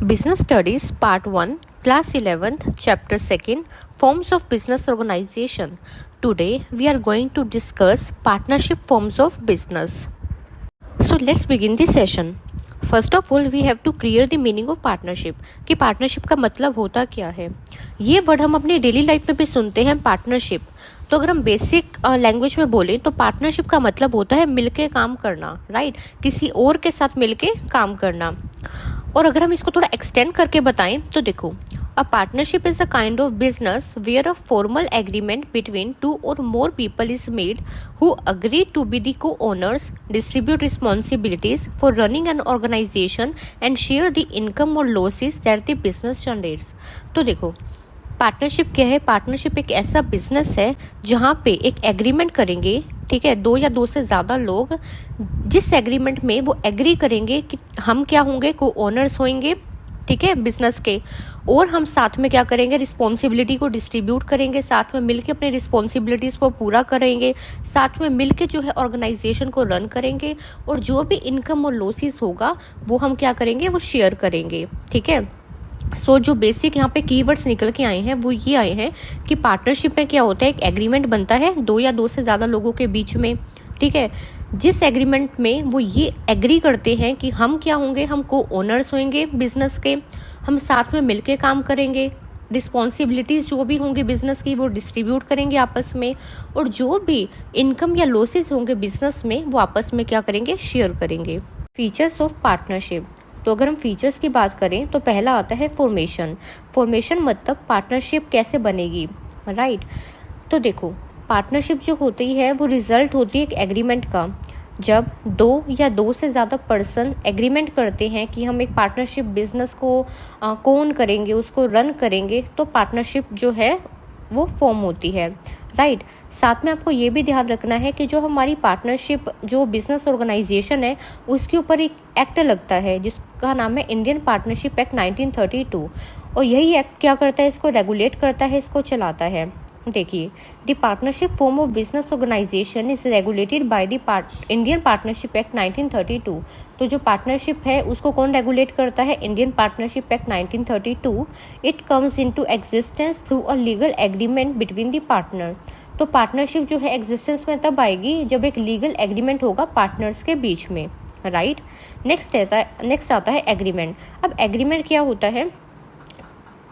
Business Studies Part 1, Class 11th, Chapter 2nd, Forms of Business Organization. Today we are going to discuss partnership forms of business. So let's begin this session. First of all we have to clear the meaning of partnership कि partnership का मतलब होता क्या है। ये word हम अपनी daily life में भी सुनते हैं पार्टनरशिप। तो अगर हम बेसिक लैंग्वेज में बोलें तो पार्टनरशिप का मतलब होता है मिलके काम करना, राइट, किसी और के साथ मिलके काम करना। और अगर हम इसको थोड़ा एक्सटेंड करके बताएं तो देखो, A partnership is a kind of business where a formal agreement between two or more people is made who agree to be the co-owners, distribute responsibilities for running an organization and share the income or losses that the business generates. तो देखो, partnership क्या है? Partnership एक ऐसा business है जहाँ पे एक एग्रीमेंट करेंगे, ठीक है, दो या दो से ज़्यादा लोग, जिस एग्रीमेंट में वो एग्री करेंगे कि हम क्या होंगे, को ओनर्स होंगे, ठीक है, बिजनेस के, और हम साथ में क्या करेंगे, रिस्पॉन्सिबिलिटी को डिस्ट्रीब्यूट करेंगे, साथ में मिलके अपने रिस्पॉन्सिबिलिटीज़ को पूरा करेंगे, साथ में मिलके जो है ऑर्गेनाइजेशन को रन करेंगे, और जो भी इनकम और लॉसेस होगा वो हम क्या करेंगे, वो शेयर करेंगे, ठीक है। सो जो बेसिक यहाँ पे कीवर्ड्स निकल के आए हैं वो ये आए हैं कि पार्टनरशिप में क्या होता है, एक एग्रीमेंट बनता है दो या दो से ज़्यादा लोगों के बीच में, ठीक है, जिस एग्रीमेंट में वो ये एग्री करते हैं कि हम क्या होंगे, हम को ओनर्स होंगे बिजनेस के, हम साथ में मिलके काम करेंगे, रिस्पॉन्सिबिलिटीज़ जो भी होंगी बिजनेस की वो डिस्ट्रीब्यूट करेंगे आपस में, और जो भी इनकम या लॉसेस होंगे बिजनेस में वो आपस में क्या करेंगे, शेयर करेंगे। फीचर्स ऑफ पार्टनरशिप, तो अगर हम फीचर्स की बात करें तो पहला आता है फॉर्मेशन। फॉर्मेशन मतलब पार्टनरशिप कैसे बनेगी, राइट। तो देखो, पार्टनरशिप जो होती है वो रिजल्ट होती है एक एग्रीमेंट का। जब दो या दो से ज़्यादा पर्सन एग्रीमेंट करते हैं कि हम एक पार्टनरशिप बिजनेस को कौन करेंगे, उसको रन करेंगे, तो पार्टनरशिप जो है वो फॉर्म होती है, राइट। साथ में आपको ये भी ध्यान रखना है कि जो हमारी पार्टनरशिप जो बिजनेस ऑर्गेनाइजेशन है उसके ऊपर एक एक्ट लगता है जिसका नाम है इंडियन पार्टनरशिप एक्ट 1932, और यही एक्ट क्या करता है, इसको रेगुलेट करता है, इसको चलाता है। देखिए, the partnership form of business organization is regulated by the Indian partnership act 1932। तो जो पार्टनरशिप है उसको कौन रेगुलेट करता है, Indian partnership act 1932। It comes into existence through a legal agreement between the partner. तो पार्टनरशिप जो है एग्जिस्टेंस में तब आएगी जब एक लीगल एग्रीमेंट होगा पार्टनर्स के बीच में, राइट। नेक्स्ट आता है एग्रीमेंट। अब एग्रीमेंट क्या होता है,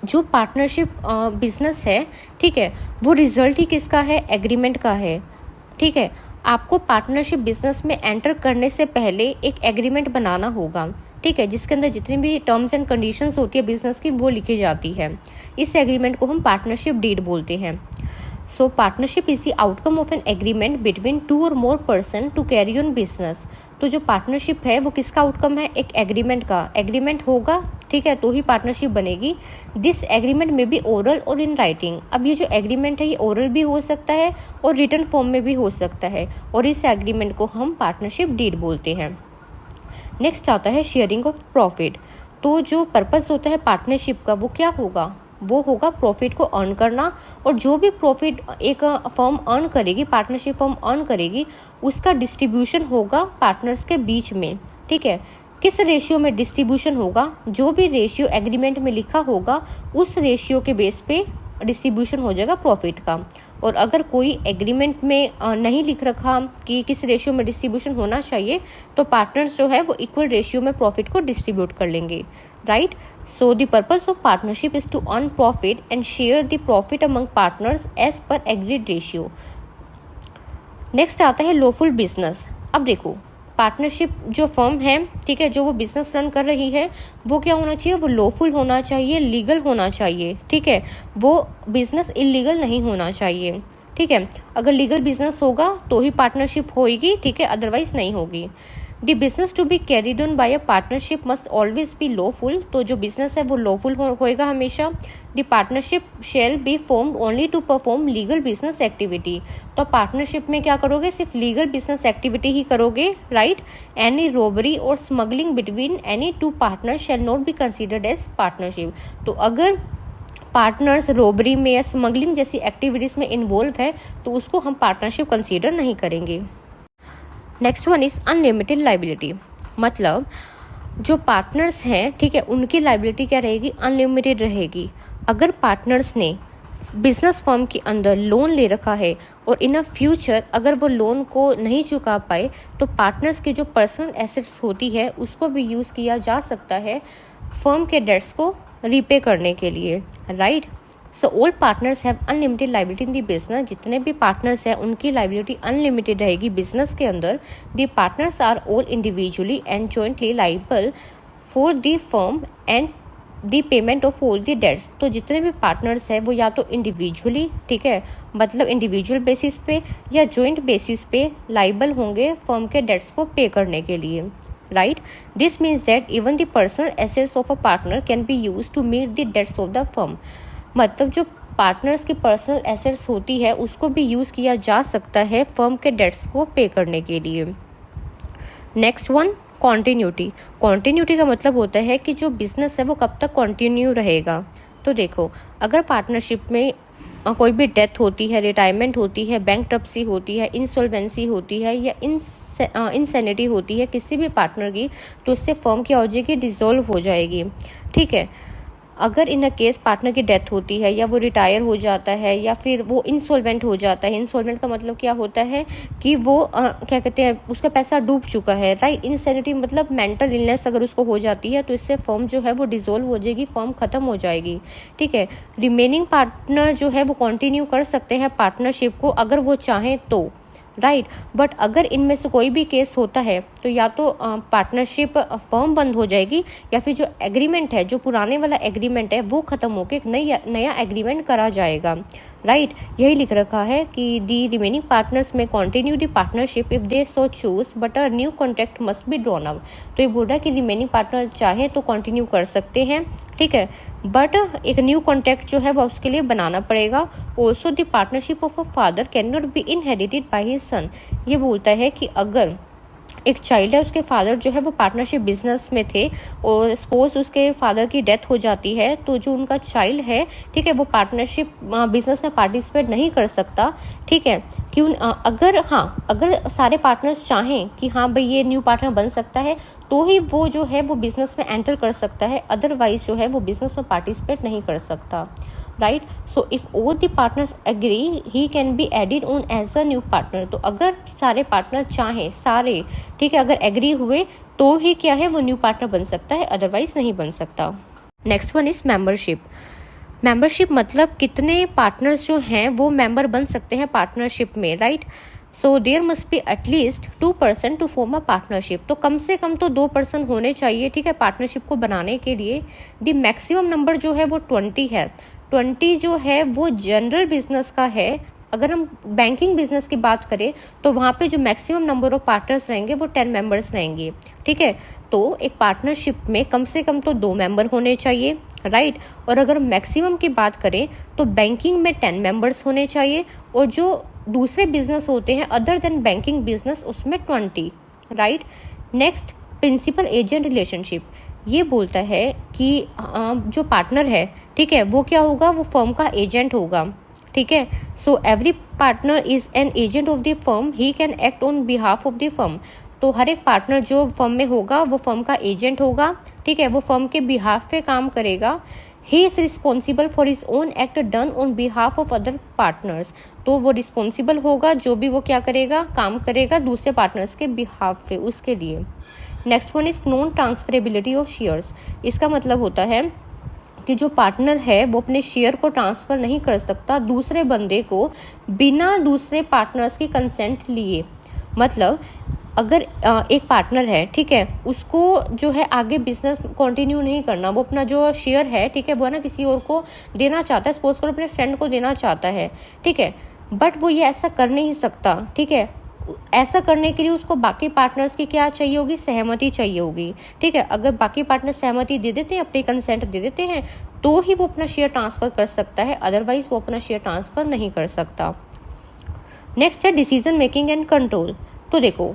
जो पार्टनरशिप बिजनेस है, ठीक है, वो रिजल्ट ही किसका है, एग्रीमेंट का है, ठीक है। आपको पार्टनरशिप बिजनेस में एंटर करने से पहले एक एग्रीमेंट बनाना होगा, ठीक है, जिसके अंदर जितनी भी टर्म्स एंड कंडीशंस होती है बिजनेस की वो लिखी जाती है। इस एग्रीमेंट को हम पार्टनरशिप डीड बोलते हैं। So partnership is the outcome of an agreement between two or more person to carry on business. तो जो पार्टनरशिप है वो किसका आउटकम है, एक एग्रीमेंट का। एग्रीमेंट होगा, ठीक है, तो ही पार्टनरशिप बनेगी। दिस एग्रीमेंट में भी ओरल और इन राइटिंग। अब ये जो एग्रीमेंट है ये ओरल भी हो सकता है और रिटन फॉर्म में भी हो सकता है, और इस एग्रीमेंट को हम पार्टनरशिप डीड बोलते हैं। नेक्स्ट आता है शेयरिंग ऑफ प्रॉफिट। तो जो पर्पस होता है पार्टनरशिप का वो क्या होगा, वो होगा प्रॉफिट को अर्न करना, और जो भी प्रॉफिट एक फर्म अर्न करेगी, पार्टनरशिप फर्म अर्न करेगी, उसका डिस्ट्रीब्यूशन होगा पार्टनर्स के बीच में, ठीक है। किस रेशियो में डिस्ट्रीब्यूशन होगा, जो भी रेशियो एग्रीमेंट में लिखा होगा उस रेशियो के बेस पे डिस्ट्रीब्यूशन हो जाएगा प्रॉफिट का। और अगर कोई एग्रीमेंट में नहीं लिख रखा कि किस रेशियो में डिस्ट्रीब्यूशन होना चाहिए, तो पार्टनर्स जो है वो इक्वल रेशियो में प्रॉफिट को डिस्ट्रीब्यूट कर लेंगे, right. So the purpose of partnership is to earn profit and share the profit among partners as per agreed ratio. Next आता है लॉफुल बिजनेस। अब देखो, पार्टनरशिप जो फर्म है, ठीक है, जो वो बिजनेस रन कर रही है वो क्या होना चाहिए, वो लॉफुल होना चाहिए, लीगल होना चाहिए, ठीक है, वो बिजनेस इलीगल नहीं होना चाहिए, ठीक है। अगर लीगल बिजनेस होगा तो ही पार्टनरशिप होगी, ठीक है, अदरवाइज नहीं होगी। The business to be carried on by a partnership must always be lawful. तो जो बिजनेस है वो लॉफुल होएगा हमेशा। The partnership shall be formed only to perform legal business activity. तो पार्टनरशिप में क्या करोगे, सिर्फ लीगल बिजनेस एक्टिविटी ही करोगे, राइट। एनी रॉबरी और smuggling between any two partner shall not be considered as partnership. तो अगर पार्टनर्स रॉबरी में या स्मगलिंग जैसी एक्टिविटीज़ में इन्वॉल्व है तो उसको हम पार्टनरशिप कंसीडर नहीं करेंगे। Next one is unlimited liability. मतलब जो पार्टनर्स हैं, ठीक है, उनकी लाइबिलिटी क्या रहेगी, अनलिमिटेड रहेगी। अगर पार्टनर्स ने बिजनेस फर्म के अंदर लोन ले रखा है और इन अ फ्यूचर अगर वो लोन को नहीं चुका पाए तो पार्टनर्स की जो पर्सनल एसेट्स होती है उसको भी यूज़ किया जा सकता है फर्म के डेट्स को रीपे करने के लिए, right. So all partners have unlimited liability in the business. जितने भी पार्टनर्स हैं उनकी लाइबिलिटी अनलिमिटेड रहेगी बिजनेस के अंदर। The partners are all individually and jointly liable for the firm and the payment of all the debts. तो जितने भी पार्टनर्स हैं वो या तो इंडिविजुअली, ठीक है, मतलब इंडिविजुअल बेसिस पे या जॉइंट बेसिस पे लाइबल होंगे फर्म के डेट्स को पे करने के लिए, right. This means that even the personal assets of a partner can be use to meet the debts of the firm. मतलब जो पार्टनर्स की पर्सनल एसेट्स होती है उसको भी यूज़ किया जा सकता है फर्म के डेट्स को पे करने के लिए। Next one, continuity. कॉन्टीन्यूटी का मतलब होता है कि जो बिजनेस है वो कब तक कॉन्टिन्यू रहेगा। तो देखो, अगर पार्टनरशिप में कोई भी डेथ होती है, रिटायरमेंट होती है, बैंकरप्सी होती है, इंसॉल्वेंसी होती है या इंसैनिटी होती है किसी भी पार्टनर की, तो उससे फर्म क्या हो जाएगी, डिसॉल्व हो जाएगी, ठीक है। अगर इन अ केस पार्टनर की डेथ होती है या वो रिटायर हो जाता है या फिर वो इंसॉल्वेंट हो जाता है। इंसॉल्वेंट का मतलब क्या होता है कि वो क्या कहते हैं, उसका पैसा डूब चुका है, राइट। इंसैनिटी मतलब मेंटल इलनेस अगर उसको हो जाती है तो इससे फर्म जो है वो डिसॉल्व हो जाएगी, फर्म खत्म हो जाएगी, ठीक है। रिमेनिंग पार्टनर जो है वो कंटिन्यू कर सकते हैं पार्टनरशिप को अगर वो चाहें तो, राइट। बट अगर इनमें से कोई भी केस होता है तो या तो पार्टनरशिप फर्म बंद हो जाएगी या फिर जो एग्रीमेंट है, जो पुराने वाला एग्रीमेंट है वो ख़त्म होकर एक नया एग्रीमेंट करा जाएगा, राइट। यही लिख रखा है कि दी रिमेनिंग पार्टनर्स में continue the partnership if they so choose but a new contract must be drawn up. तो ये बोल रहा है कि रिमेनिंग पार्टनर चाहे तो कंटिन्यू कर सकते हैं, ठीक है, बट एक न्यू कॉन्ट्रैक्ट जो है वो उसके लिए बनाना पड़ेगा। Also the partnership of a father can not be inherited by his son. ये बोलता है कि अगर एक चाइल्ड है, उसके फादर जो है वो पार्टनरशिप बिजनेस में थे और सपोज उसके फादर की डेथ हो जाती है तो जो उनका चाइल्ड है, ठीक है, वो पार्टनरशिप बिजनेस में पार्टिसिपेट नहीं कर सकता, ठीक है। क्यों? अगर सारे पार्टनर्स चाहें कि हाँ भाई ये न्यू पार्टनर बन सकता है तो ही वो जो है वो बिजनेस में एंटर कर सकता है, अदरवाइज जो है वो बिजनेस में पार्टिसिपेट नहीं कर सकता, right. So if all the partners agree he can be added on as a new partner. तो अगर सारे पार्टनर चाहें, सारे, ठीक है, अगर एग्री हुए तो ही क्या है वो न्यू पार्टनर बन सकता है, अदरवाइज नहीं बन सकता। Next one is membership. Membership मतलब कितने पार्टनर्स जो हैं वो मेंबर बन सकते हैं पार्टनरशिप में, right. So there must be at least 2% to form a partnership. तो कम से कम तो 2% होने चाहिए, ठीक है, पार्टनरशिप को बनाने के लिए। द मैक्सिमम नंबर जो है वो 20 है। 20 जो है वो जनरल बिजनेस का है। अगर हम बैंकिंग बिजनेस की बात करें तो वहाँ पे जो मैक्सिमम नंबर ऑफ पार्टनर्स रहेंगे वो 10 मेंबर्स रहेंगे, ठीक है। तो एक पार्टनरशिप में कम से कम तो 2 मेंबर होने चाहिए, राइट। और अगर मैक्सिमम की बात करें तो बैंकिंग में 10 मेंबर्स होने चाहिए और जो दूसरे बिजनेस होते हैं अदर देन बैंकिंग बिजनेस उसमें 20, right. Next, principal agent relationship. ये बोलता है कि जो पार्टनर है, ठीक है, वो क्या होगा, वो फर्म का एजेंट होगा, ठीक है। सो every partner is an agent of the firm, he can act on behalf of the firm. तो हर एक पार्टनर जो फर्म में होगा वो फर्म का एजेंट होगा, ठीक है, वो फर्म के बिहाफ पे काम करेगा। He is responsible for his own act done on behalf of other partners. तो वो रिस्पॉन्सिबल होगा जो भी वो क्या करेगा, काम करेगा दूसरे पार्टनर्स के बिहाफ पे, उसके लिए। Next one is non transferability of shares. इसका मतलब होता है कि जो पार्टनर है वो अपने शेयर को ट्रांसफ़र नहीं कर सकता दूसरे बंदे को बिना दूसरे पार्टनर्स की कंसेंट लिए। मतलब अगर एक पार्टनर है, ठीक है, उसको जो है आगे बिजनेस कंटिन्यू नहीं करना, वो अपना जो शेयर है, ठीक है, वो ना किसी और को देना चाहता है, सपोज करो अपने फ्रेंड को देना चाहता है, ठीक है, बट वो ये ऐसा कर नहीं सकता, ठीक है। ऐसा करने के लिए उसको बाकी पार्टनर्स की क्या चाहिए होगी, सहमति चाहिए होगी, ठीक है। अगर बाकी पार्टनर सहमति दे देते हैं, अपनी कंसेंट दे देते हैं तो ही वो अपना शेयर ट्रांसफ़र कर सकता है, अदरवाइज वो अपना शेयर ट्रांसफ़र नहीं कर सकता। नेक्स्ट है डिसीजन मेकिंग एंड कंट्रोल। तो देखो,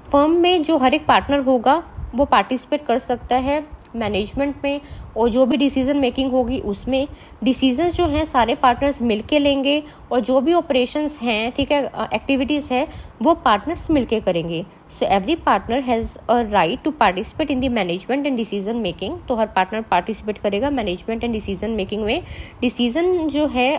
फर्म में जो हर एक पार्टनर होगा वो पार्टिसिपेट कर सकता है मैनेजमेंट में और जो भी डिसीजन मेकिंग होगी उसमें डिसीजंस जो हैं सारे पार्टनर्स मिलके लेंगे और जो भी ऑपरेशंस हैं, ठीक है, एक्टिविटीज़ है वो पार्टनर्स मिलके करेंगे। So every partner has a right to participate in the management and decision making. तो हर पार्टनर पार्टिसिपेट करेगा मैनेजमेंट एंड डिसीजन मेकिंग में। डिसीजन जो है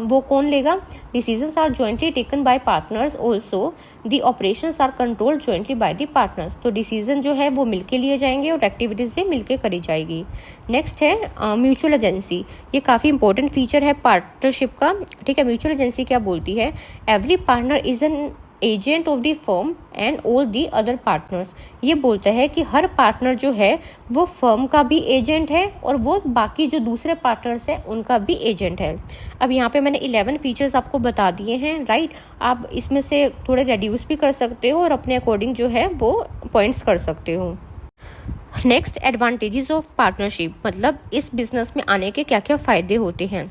वो कौन लेगा? Decisions are jointly taken by partners, also the operations are controlled jointly by the partners. तो डिसीजन जो है वो मिलके लिए जाएंगे और एक्टिविटीज़ भी मिलके करी जाएगी। नेक्स्ट है म्यूचुअल एजेंसी। ये काफ़ी इंपॉर्टेंट फीचर है पार्टनरशिप का, ठीक है। म्यूचुअल एजेंसी क्या बोलती है? Every partner is an agent of the firm and all the other partners. ये बोलता है कि हर पार्टनर जो है वो फर्म का भी एजेंट है और वो बाकी जो दूसरे पार्टनर्स हैं उनका भी एजेंट है। अब यहाँ पे मैंने 11 फीचर्स आपको बता दिए हैं, राइट। आप इसमें से थोड़े रेड्यूस भी कर सकते हो और अपने अकॉर्डिंग जो है वो पॉइंट्स कर सकते हो। नेक्स्ट, एडवांटेजेस ऑफ पार्टनरशिप, मतलब इस बिजनेस में आने के क्या क्या फ़ायदे होते हैं।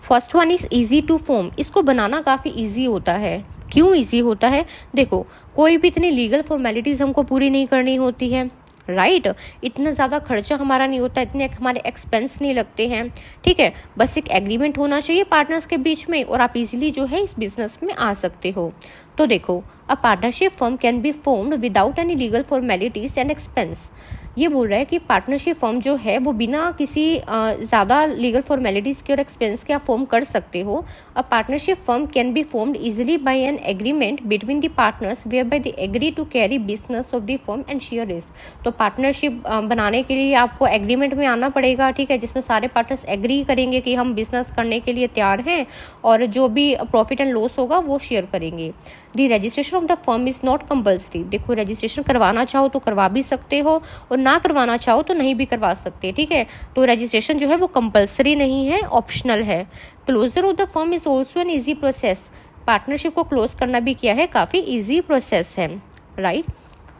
First one is easy to form. इसको बनाना काफ़ी ईजी होता है। क्यों ईजी होता है? देखो, कोई भी इतनी लीगल फॉर्मेलिटीज़ हमको पूरी नहीं करनी होती है, राइट। इतना ज़्यादा खर्चा हमारा नहीं होता, इतने हमारे एक्सपेंस नहीं लगते हैं, ठीक है। बस एक एग्रीमेंट होना चाहिए पार्टनर्स के बीच में और आप इजीली जो है इस बिजनेस में आ सकते हो। तो देखो, a partnership firm can be formed without any legal formalities and expense. ये बोल रहा है कि पार्टनरशिप फर्म जो है वो बिना किसी ज़्यादा लीगल फॉर्मेलिटीज़ के और एक्सपेंस के आप फॉर्म कर सकते हो। A partnership firm can be formed easily by an agreement between the partners whereby they agree to carry business of the firm and share risk. तो पार्टनरशिप बनाने के लिए आपको एग्रीमेंट में आना पड़ेगा, ठीक है, जिसमें सारे पार्टनर्स एग्री करेंगे कि हम बिजनेस करने के लिए तैयार हैं और जो भी प्रॉफिट एंड लॉस होगा वो शेयर करेंगे। The registration of the firm is not compulsory. देखो, रजिस्ट्रेशन करवाना चाहो तो करवा भी सकते हो और ना करवाना चाहो तो नहीं भी करवा सकते, ठीक है। तो रजिस्ट्रेशन जो है वो कंपल्सरी नहीं है, ऑप्शनल है। Closure of the firm is also an easy process. Partnership को क्लोज करना भी क्या है, काफ़ी ईजी प्रोसेस है, right.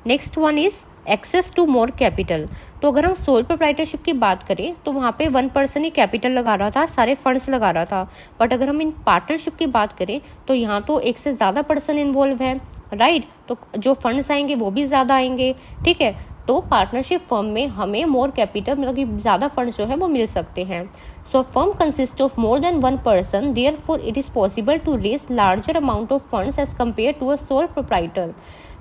Next one is access to more capital. तो अगर हम सोल प्रोप्राइटरशिप की बात करें तो वहाँ पे 1 पर्सन ही कैपिटल लगा रहा था, सारे फंड्स लगा रहा था। बट अगर हम इन पार्टनरशिप की बात करें तो यहाँ तो एक से ज़्यादा पर्सन इन्वॉल्व है, राइट। तो जो फंड्स आएंगे वो भी ज़्यादा आएंगे, ठीक है। तो पार्टनरशिप फर्म में हमें मोर कैपिटल, मतलब कि ज़्यादा फंड्स जो है वो मिल सकते हैं। So firm consist of more than 1 person, therefore it is possible to raise larger amount of funds as compare to a sole proprietor.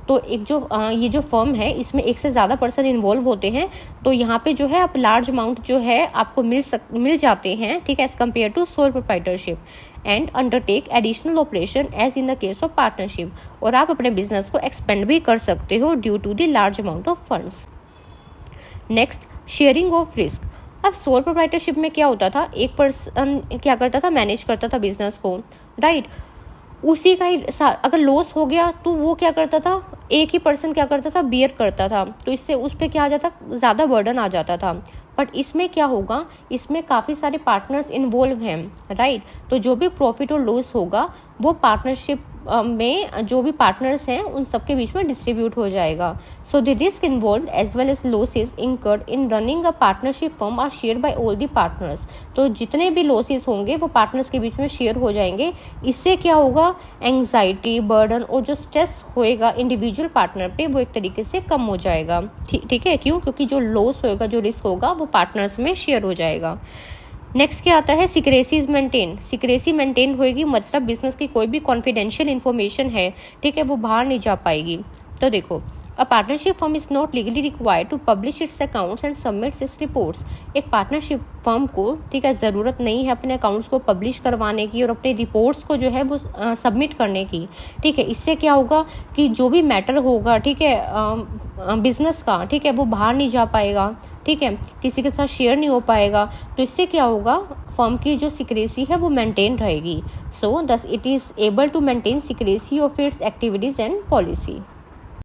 तो एक जो ये जो फर्म है इसमें एक से ज़्यादा पर्सन इन्वॉल्व होते हैं, तो यहाँ पे जो है आप लार्ज अमाउंट जो है आपको मिल जाते हैं, ठीक है, as compare to sole proprietorship and undertake additional operation as in the case of partnership. और आप अपने बिजनेस को एक्सपेंड भी कर सकते हो due to the large amount of funds. Next, sharing of risk. अब सोल प्रोप्राइटरशिप में क्या होता था, एक पर्सन क्या करता था, मैनेज करता था बिजनेस को, राइट। उसी का ही अगर लॉस हो गया तो वो क्या करता था, एक ही पर्सन क्या करता था, बियर करता था। तो इससे उस पर क्या आ जाता, ज़्यादा बर्डन आ जाता था। बट इसमें क्या होगा, इसमें काफ़ी सारे पार्टनर्स इन्वॉल्व हैं, राइट। तो जो भी प्रॉफिट और लॉस होगा वो पार्टनरशिप में जो भी पार्टनर्स हैं उन सबके बीच में डिस्ट्रीब्यूट हो जाएगा। So the risk involve as well as losses incurred in running a partnership firm are share by all the partners. तो जितने भी लॉसेस होंगे वो पार्टनर्स के बीच में शेयर हो जाएंगे। इससे क्या होगा, एंग्जाइटी, बर्डन और जो स्ट्रेस होएगा इंडिविजुअल पार्टनर पे वो एक तरीके से कम हो जाएगा, ठीक है। क्यों? क्योंकि जो लॉस होएगा, जो रिस्क होगा वो पार्टनर्स में शेयर हो जाएगा। नेक्स्ट क्या आता है, secrecy is maintain. Secrecy maintain होएगी, मतलब बिजनेस की कोई भी कॉन्फिडेंशियल इन्फॉर्मेशन है, ठीक है, वो बाहर नहीं जा पाएगी। तो देखो, a partnership firm is not legally required to publish its accounts and submits its reports. एक पार्टनरशिप फर्म को, ठीक है, ज़रूरत नहीं है अपने अकाउंट्स को पब्लिश करवाने की और अपने रिपोर्ट्स को जो है वो सबमिट करने की, ठीक है। इससे क्या होगा कि जो भी मैटर होगा, ठीक है, बिजनेस का, ठीक है, वो बाहर नहीं जा पाएगा, ठीक है, किसी के साथ शेयर नहीं हो पाएगा। तो इससे क्या होगा, फर्म की जो सिक्रेसी है वो मेंटेन रहेगी। So thus it is able to maintain secrecy of its activities and policy.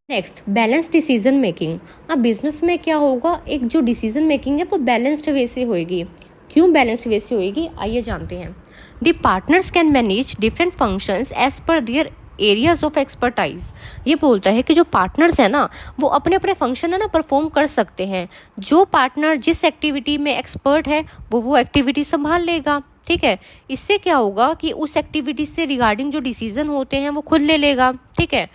Next, balance decision making. अब बिजनेस में क्या होगा, एक जो डिसीजन मेकिंग है वो बैलेंस्ड वे से होएगी। क्यों बैलेंस्ड वे से होएगी, आइए जानते हैं। The partners can manage different functions as per their areas of expertise. ये बोलता है कि जो पार्टनर्स है ना वो अपने अपने फंक्शन है ना परफॉर्म कर सकते हैं। जो पार्टनर जिस एक्टिविटी में एक्सपर्ट है वो एक्टिविटी संभाल लेगा, ठीक है। इससे क्या होगा कि उस एक्टिविटी से रिगार्डिंग जो डिसीजन होते हैं वो खुद ले लेगा, ठीक है।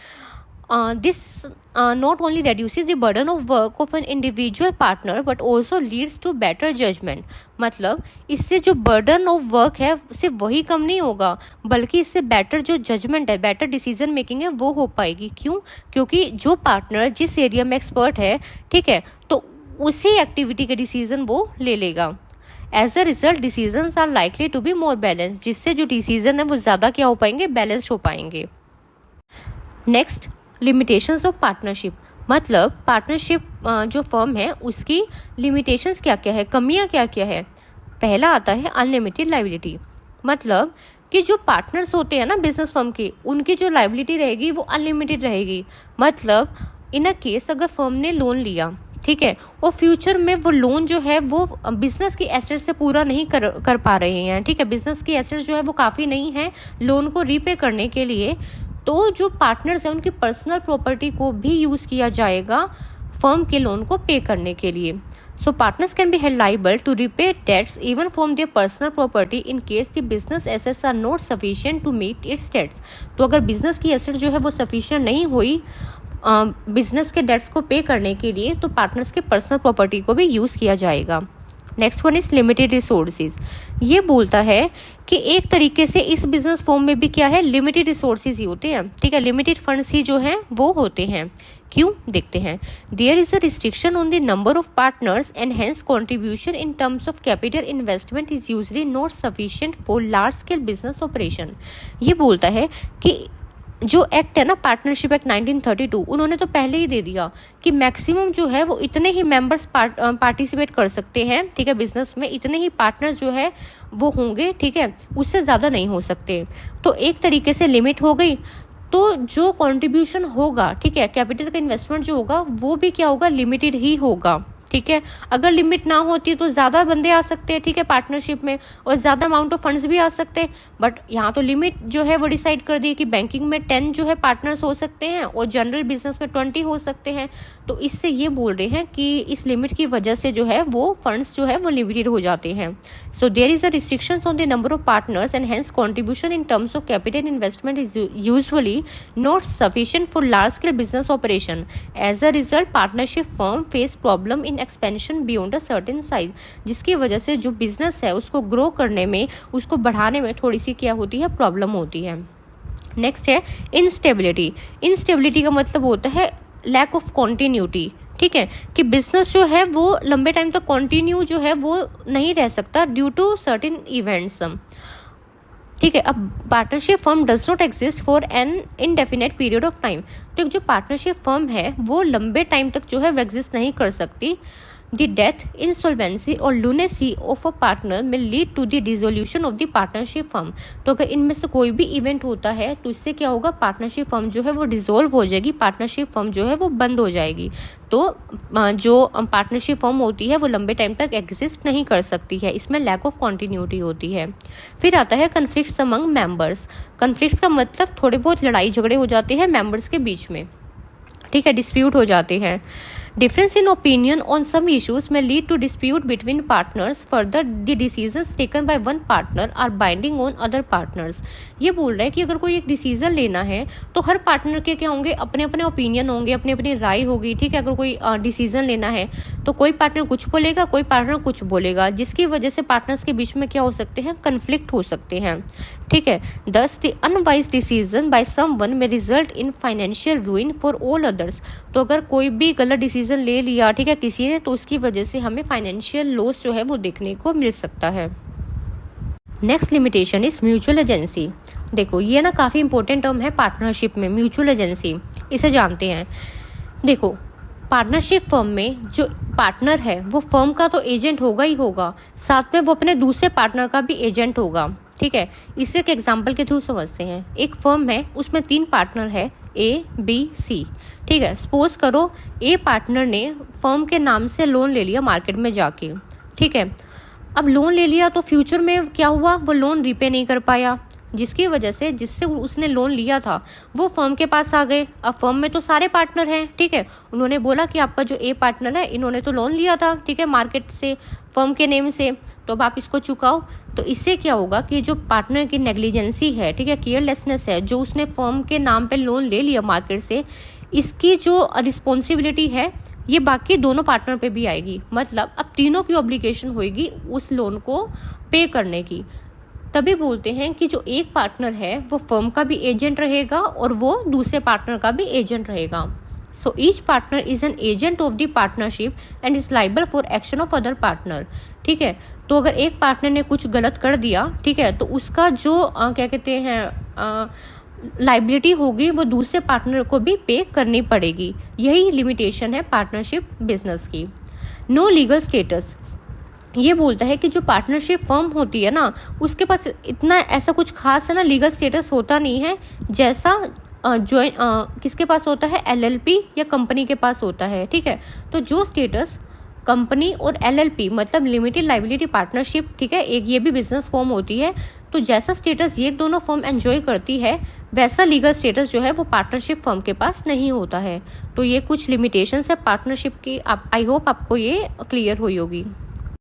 This not only reduces the burden of work of an individual partner but also leads to better judgment. मतलब इससे जो burden of work है सिर्फ वही कम नहीं होगा, बल्कि इससे better जो judgment है, better decision making है, वो हो पाएगी. क्यों? क्योंकि जो पार्टनर जिस एरिया में एक्सपर्ट है, ठीक है, तो उसी एक्टिविटी के डिसीजन वो ले लेगा. As a result decisions are likely to be more balance, जिससे जो डिसीजन है वो ज़्यादा क्या हो पाएंगे, बैलेंस्ड हो पाएंगे. Next, limitations of partnership. मतलब पार्टनरशिप जो फर्म है उसकी लिमिटेशंस क्या क्या है, कमियां क्या क्या है. पहला आता है अनलिमिटेड लायबिलिटी. मतलब कि जो पार्टनर्स होते हैं ना बिजनेस फर्म के, उनकी जो लायबिलिटी रहेगी वो अनलिमिटेड रहेगी. मतलब इन अ केस अगर फर्म ने लोन लिया, ठीक है, और फ्यूचर में वो लोन जो है वो बिजनेस की एसेट से पूरा नहीं कर पा रहे हैं, ठीक है, बिजनेस की एसेट जो है वो काफ़ी नहीं है लोन को रीपे करने के लिए, तो जो पार्टनर्स हैं उनकी पर्सनल प्रॉपर्टी को भी यूज़ किया जाएगा फर्म के लोन को पे करने के लिए. So partners can be held liable to repay debts even from their personal property in case the business assets are not sufficient to meet its debts. तो अगर बिजनेस की एसेट जो है वो सफिशिएंट नहीं हुई बिजनेस के डेट्स को पे करने के लिए, तो पार्टनर्स के पर्सनल प्रॉपर्टी को भी यूज़ किया जाएगा. Next one is limited resources. ये बोलता है कि एक तरीके से इस बिजनेस फॉर्म में भी क्या है, लिमिटेड रिसोर्सेज ही होते हैं, ठीक है, लिमिटेड फंड्स ही जो हैं वो होते हैं. क्यों, देखते हैं. There is a restriction on the number of partners and hence contribution in terms of capital investment is usually not sufficient for large scale business operation. ये बोलता है कि जो एक्ट है ना, पार्टनरशिप एक्ट 1932, उन्होंने तो पहले ही दे दिया कि मैक्सिमम जो है वो इतने ही मेंबर्स पार्टिसिपेट कर सकते हैं, ठीक है, बिजनेस में इतने ही पार्टनर्स जो है वो होंगे, ठीक है, उससे ज़्यादा नहीं हो सकते. तो एक तरीके से लिमिट हो गई. तो जो कंट्रीब्यूशन होगा, ठीक है, कैपिटल का इन्वेस्टमेंट जो होगा वो भी क्या होगा, लिमिटेड ही होगा, ठीक है. अगर लिमिट ना होती तो ज़्यादा बंदे आ सकते हैं, ठीक है, पार्टनरशिप में, और ज़्यादा अमाउंट ऑफ फंड्स भी आ सकते हैं. बट यहाँ तो लिमिट जो है वो डिसाइड कर दी कि बैंकिंग में 10 जो है पार्टनर्स हो सकते हैं और जनरल बिजनेस में 20 हो सकते हैं. तो इससे ये बोल रहे हैं कि इस लिमिट की वजह से जो है वो फंड्स जो है वो लिमिटेड हो जाते हैं. So there is a restrictions on the number of partners and hence contribution in terms of capital investment is usually not sufficient for large scale business operation. As a result partnership firm face problem in expansion beyond a certain size, जिसकी वजह से जो business है उसको grow करने में, उसको बढ़ाने में थोड़ी सी क्या होती है, प्रॉब्लम होती है. नेक्स्ट है इंस्टेबिलिटी. इंस्टेबिलिटी का मतलब होता है लैक ऑफ कॉन्टिन्यूटी, ठीक है, कि बिजनेस जो है वो लंबे टाइम तक कंटिन्यू जो है वो नहीं रह सकता ड्यू टू सर्टेन इवेंट्स, ठीक है. अब partnership firm does not exist for an indefinite period of time. तो जो पार्टनरशिप फर्म है वो लंबे टाइम तक जो है वो एग्जिस्ट नहीं कर सकती. द डेथ, इंसॉल्वेंसी और लुनेसी ऑफ अ पार्टनर में lead to the dissolution of the partnership firm. तो अगर इनमें से कोई भी इवेंट होता है तो इससे क्या होगा, पार्टनरशिप फर्म जो है वो डिसॉल्व हो जाएगी, पार्टनरशिप फर्म जो है वो बंद हो जाएगी. तो जो पार्टनरशिप फर्म होती है वो लंबे टाइम तक एग्जिस्ट नहीं कर सकती है, इसमें लैक ऑफ कॉन्टिन्यूटी होती है. फिर आता है कन्फ्लिक्ट्स अमंग मेंबर्स. कन्फ्लिक्ट्स का मतलब थोड़े बहुत लड़ाई झगड़े हो जाते हैं मेंबर्स के बीच में, ठीक है, डिस्प्यूट हो जाते हैं. Difference in opinion on some issues may lead to dispute between partners. Further, the decisions taken by one partner are binding on other partners. ये बोल रहा है कि अगर कोई एक डिसीजन लेना है तो हर पार्टनर के क्या होंगे, अपने अपने ओपिनियन होंगे, अपनी अपनी राय होगी, ठीक है. अगर कोई डिसीजन लेना है तो कोई पार्टनर कुछ बोलेगा, कोई पार्टनर कुछ बोलेगा, जिसकी वजह से पार्टनर्स के बीच में क्या हो सकते हैं, कन्फ्लिक्ट हो सकते हैं, ठीक है. Thus, the unwise decision by someone may result in financial ruin for all others. तो अगर कोई भी गलत डिसीजन ले लिया, ठीक है, किसी ने, तो उसकी वजह से हमें फाइनेंशियल लॉस जो है वो देखने को मिल सकता है. Next limitation is mutual agency. देखो ये ना काफ़ी इंपॉर्टेंट टर्म है पार्टनरशिप में, म्यूचुअल एजेंसी. इसे जानते हैं. देखो पार्टनरशिप फर्म में जो पार्टनर है वो फर्म का तो एजेंट होगा ही होगा, साथ में वो अपने दूसरे पार्टनर का भी एजेंट होगा, ठीक है. इसे एक एग्जांपल के थ्रू समझते हैं. एक फर्म है, उसमें 3 पार्टनर है, ए बी सी, ठीक है. सपोज करो ए पार्टनर ने फर्म के नाम से लोन ले लिया मार्केट में जाके, ठीक है. अब लोन ले लिया तो फ्यूचर में क्या हुआ, वो लोन रीपे नहीं कर पाया, जिसकी वजह से जिससे उसने लोन लिया था वो फर्म के पास आ गए. अब फर्म में तो सारे पार्टनर हैं, ठीक है. उन्होंने बोला कि आपका जो ए पार्टनर है इन्होंने तो लोन लिया था, ठीक है, मार्केट से फर्म के नेम से, तो अब आप इसको चुकाओ. तो इससे क्या होगा कि जो पार्टनर की नेग्लिजेंसी है, ठीक है, केयरलेसनेस है, जो उसने फर्म के नाम पे लोन ले लिया मार्केट से, इसकी जो रिस्पॉन्सिबिलिटी है ये बाकी दोनों पार्टनर पे भी आएगी। मतलब अब तीनों की ऑब्लिगेशन होगी उस लोन को पे करने की। तभी बोलते हैं कि जो एक पार्टनर है वो फर्म का भी एजेंट रहेगा और वो दूसरे पार्टनर का भी एजेंट रहेगा। So each partner is an agent of the partnership and is liable for action of other partner. ठीक है, तो अगर एक पार्टनर ने कुछ गलत कर दिया, ठीक है, तो उसका जो क्या कहते हैं लाइबिलिटी होगी वो दूसरे पार्टनर को भी पे करनी पड़ेगी। यही लिमिटेशन है पार्टनरशिप बिजनेस की। नो लीगल स्टेटस ये बोलता है कि जो पार्टनरशिप फर्म होती है ना उसके पास इतना ऐसा कुछ खास है ना लीगल स्टेटस होता नहीं है जैसा जॉइंट किसके पास होता है, एलएलपी या कंपनी के पास होता है। ठीक है, तो जो स्टेटस कंपनी और एलएलपी मतलब लिमिटेड लाइबिलिटी पार्टनरशिप, ठीक है, एक ये भी बिजनेस फॉर्म होती है, तो जैसा स्टेटस ये दोनों फर्म एंजॉय करती है वैसा लीगल स्टेटस जो है वो पार्टनरशिप फर्म के पास नहीं होता है। तो ये कुछ लिमिटेशंस है पार्टनरशिप की। आई होप आपको ये क्लियर हुई होगी।